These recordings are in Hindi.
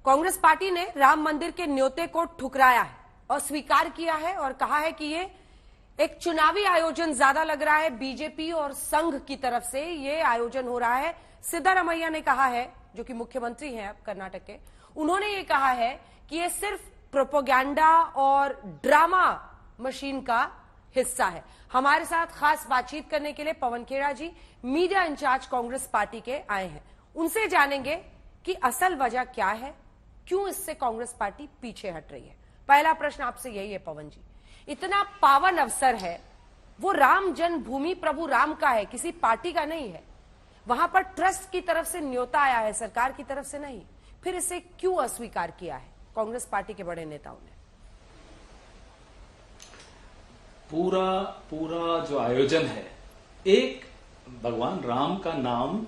कांग्रेस पार्टी ने राम मंदिर के न्योते को ठुकराया है, अस्वीकार किया है और कहा है कि ये एक चुनावी आयोजन ज्यादा लग रहा है। बीजेपी और संघ की तरफ से ये आयोजन हो रहा है। सिद्धारमैया ने कहा है, जो कि मुख्यमंत्री हैं अब कर्नाटक के, उन्होंने ये कहा है कि ये सिर्फ प्रोपोगंडा और ड्रामा मशीन का हिस्सा है। हमारे साथ खास बातचीत करने के लिए पवन खेड़ा जी, मीडिया इंचार्ज कांग्रेस पार्टी के, आए हैं। उनसे जानेंगे कि असल वजह क्या है, क्यों इससे कांग्रेस पार्टी पीछे हट रही है। पहला प्रश्न आपसे यही है पवन जी, इतना पावन अवसर है, वो राम जन्मभूमि प्रभु राम का है, किसी पार्टी का नहीं है। वहां पर ट्रस्ट की तरफ से न्योता आया है, सरकार की तरफ से नहीं। फिर इसे क्यों अस्वीकार किया है कांग्रेस पार्टी के बड़े नेताओं ने? पूरा जो आयोजन है, एक भगवान राम का नाम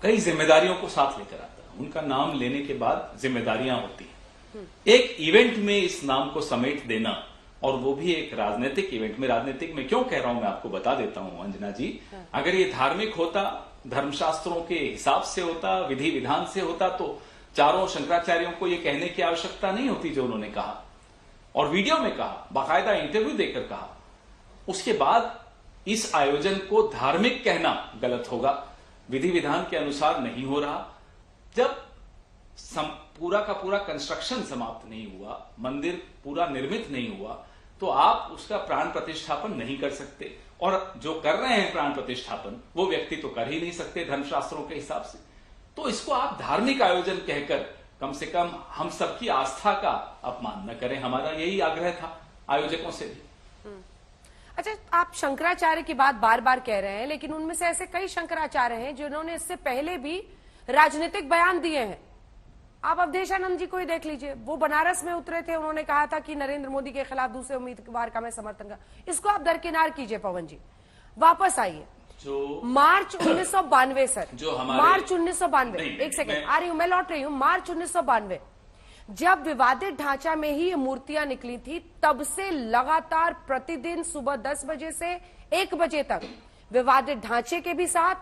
कई जिम्मेदारियों को साथ लेकर आता है। उनका नाम लेने के बाद जिम्मेदारियां होती हैं। एक इवेंट में इस नाम को समेट देना, और वो भी एक राजनीतिक इवेंट में। राजनीतिक में क्यों कह रहा हूं मैं आपको बता देता हूं अंजना जी। अगर ये धार्मिक होता, धर्मशास्त्रों के हिसाब से होता, विधि विधान से होता, तो चारों शंकराचार्यों को ये कहने की आवश्यकता नहीं होती जो उन्होंने कहा, और वीडियो में कहा, बाकायदा इंटरव्यू देकर कहा। उसके बाद इस आयोजन को धार्मिक कहना गलत होगा, विधि विधान के अनुसार नहीं हो रहा। जब पूरा का पूरा कंस्ट्रक्शन समाप्त नहीं हुआ, मंदिर पूरा निर्मित नहीं हुआ, तो आप उसका प्राण प्रतिष्ठापन नहीं कर सकते। और जो कर रहे हैं प्राण प्रतिष्ठापन, वो व्यक्ति तो कर ही नहीं सकते धर्मशास्त्रों के हिसाब से। तो इसको आप धार्मिक आयोजन कहकर कम से कम हम सबकी आस्था का अपमान न करें। हमारा यही आग्रह था आयोजकों से भी। अच्छा, आप शंकराचार्य की बात बार बार कह रहे हैं, लेकिन उनमें से ऐसे कई शंकराचार्य हैं जिन्होंने इससे पहले भी राजनीतिक बयान दिए हैं। आप अवधेशानंद जी को ही देख लीजिए, वो बनारस में उतरे थे, उन्होंने कहा था कि नरेंद्र मोदी के खिलाफ दूसरे उम्मीदवार का मैं समर्थन कर। इसको आप दरकिनार कीजिए पवन जी, वापस आइए। जो मार्च 1992 सर, जो हमारे मार्च 1992, एक सेकंड आ रही हूं, मैं लौट रही हूं। मार्च 1992 जब विवादित ढांचा में ही ये मूर्तियां निकली थी, तब से लगातार प्रतिदिन सुबह 10 बजे से 1 बजे तक विवादित ढांचे के भी साथ,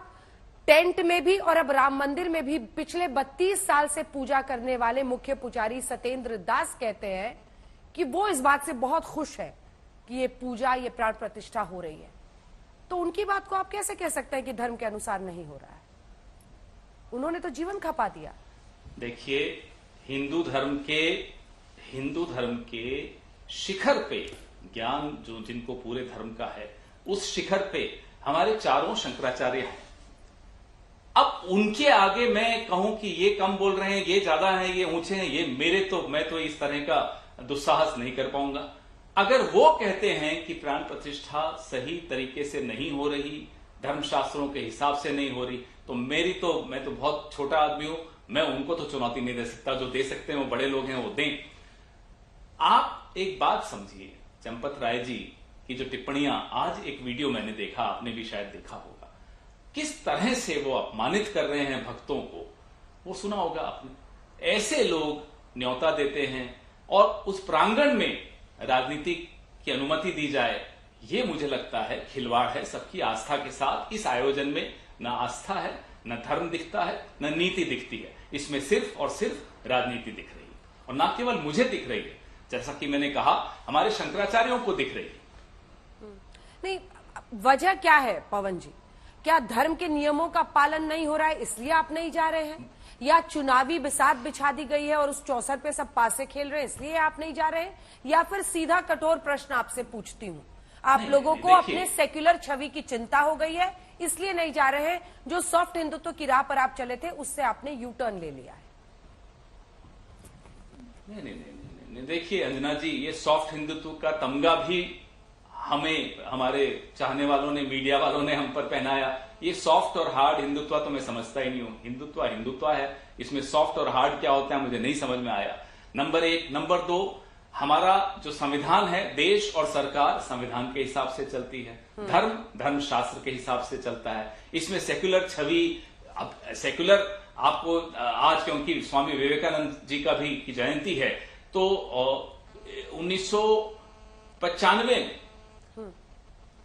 टेंट में भी, और अब राम मंदिर में भी पिछले 32 साल से पूजा करने वाले मुख्य पुजारी सत्येंद्र दास कहते हैं कि वो इस बात से बहुत खुश है कि ये पूजा, ये प्राण प्रतिष्ठा हो रही है। तो उनकी बात को आप कैसे कह सकते हैं कि धर्म के अनुसार नहीं हो रहा है? उन्होंने तो जीवन खपा दिया। देखिए, हिंदू धर्म के शिखर पे, ज्ञान जो जिनको पूरे धर्म का है, उस शिखर पे हमारे चारों शंकराचार्य हैं। अब उनके आगे मैं कहूं कि ये कम बोल रहे हैं, ये ज्यादा हैं, ये ऊंचे हैं, ये मैं तो इस तरह का दुस्साहस नहीं कर पाऊंगा। अगर वो कहते हैं कि प्राण प्रतिष्ठा सही तरीके से नहीं हो रही, धर्मशास्त्रों के हिसाब से नहीं हो रही, तो मैं तो बहुत छोटा आदमी हूं, मैं उनको तो चुनौती नहीं दे सकता। जो दे सकते हैं वो बड़े लोग हैं, वो दें। आप एक बात समझिए, चंपत राय जी की जो टिप्पणियां, आज एक वीडियो मैंने देखा, आपने भी शायद देखा होगा, किस तरह से वो अपमानित कर रहे हैं भक्तों को, वो सुना होगा आपने। ऐसे लोग न्योता देते हैं और उस प्रांगण में राजनीति की अनुमति दी जाए, ये मुझे लगता है खिलवाड़ है सबकी आस्था के साथ। इस आयोजन में न आस्था है, न धर्म दिखता है, न नीति दिखती है। इसमें सिर्फ और सिर्फ राजनीति दिख रही है, और ना केवल मुझे दिख रही है, जैसा कि मैंने कहा, हमारे शंकराचार्यों को दिख रही है। नहीं, वजह क्या है पवन जी? क्या धर्म के नियमों का पालन नहीं हो रहा है इसलिए आप नहीं जा रहे हैं, या चुनावी बिसात बिछा दी गई है और उस चौसर पे सब पासे खेल रहे हैं इसलिए आप नहीं जा रहे हैं, या फिर सीधा कठोर प्रश्न आपसे पूछती हूं, आप लोगों को अपने सेक्युलर छवि की चिंता हो गई है इसलिए नहीं जा रहे हैं? जो सॉफ्ट हिंदुत्व की राह पर आप चले थे उससे आपने यू टर्न ले लिया है? नहीं, देखिए अंजना जी, ये सॉफ्ट हिंदुत्व का तमगा भी हमें, हमारे चाहने वालों ने, मीडिया वालों ने हम पर पहनाया। ये सॉफ्ट और हार्ड हिंदुत्व तो मैं समझता ही नहीं हूं। हिंदुत्व है, इसमें सॉफ्ट और हार्ड क्या होता है मुझे नहीं समझ में आया, नंबर 1। नंबर 2, हमारा जो संविधान है, देश और सरकार संविधान के हिसाब से चलती है, धर्मशास्त्र के हिसाब से चलता है। इसमें सेक्युलर छवि, अब सेक्युलर आपको आज, क्योंकि स्वामी विवेकानंद जी का भी की जयंती है, तो 1995 में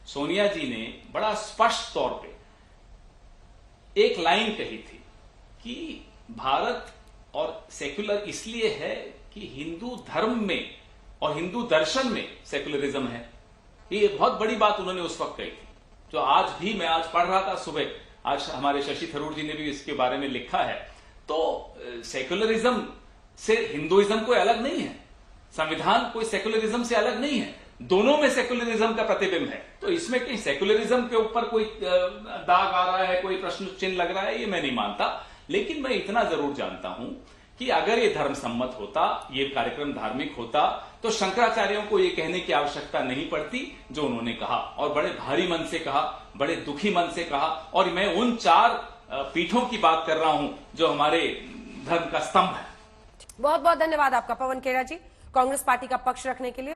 सोनिया जी ने बड़ा स्पष्ट तौर पे एक लाइन कही थी कि भारत और सेक्युलर इसलिए है कि हिंदू धर्म में और हिंदू दर्शन में सेक्युलरिज्म है। ये बहुत बड़ी बात उन्होंने उस वक्त कही थी, जो आज भी मैं आज पढ़ रहा था सुबह, आज हमारे शशि थरूर जी ने भी इसके बारे में लिखा है। तो सेक्युलरिज्म से हिंदुइज्म कोई अलग नहीं है, संविधान कोई सेक्युलरिज्म से अलग नहीं है, दोनों में सेक्युलरिज्म का प्रतिबिंब है। तो इसमें कहीं सेक्युलरिज्म के ऊपर कोई दाग आ रहा है, कोई प्रश्न चिन्ह लग रहा है, ये मैं नहीं मानता। लेकिन मैं इतना जरूर जानता हूं कि अगर ये धर्म सम्मत होता, ये कार्यक्रम धार्मिक होता, तो शंकराचार्यों को ये कहने की आवश्यकता नहीं पड़ती जो उन्होंने कहा, और बड़े भारी मन से कहा, बड़े दुखी मन से कहा। और मैं उन 4 पीठों की बात कर रहा हूं जो हमारे धर्म का स्तंभ है। बहुत बहुत धन्यवाद आपका पवन खेड़ा जी, कांग्रेस पार्टी का पक्ष रखने के लिए।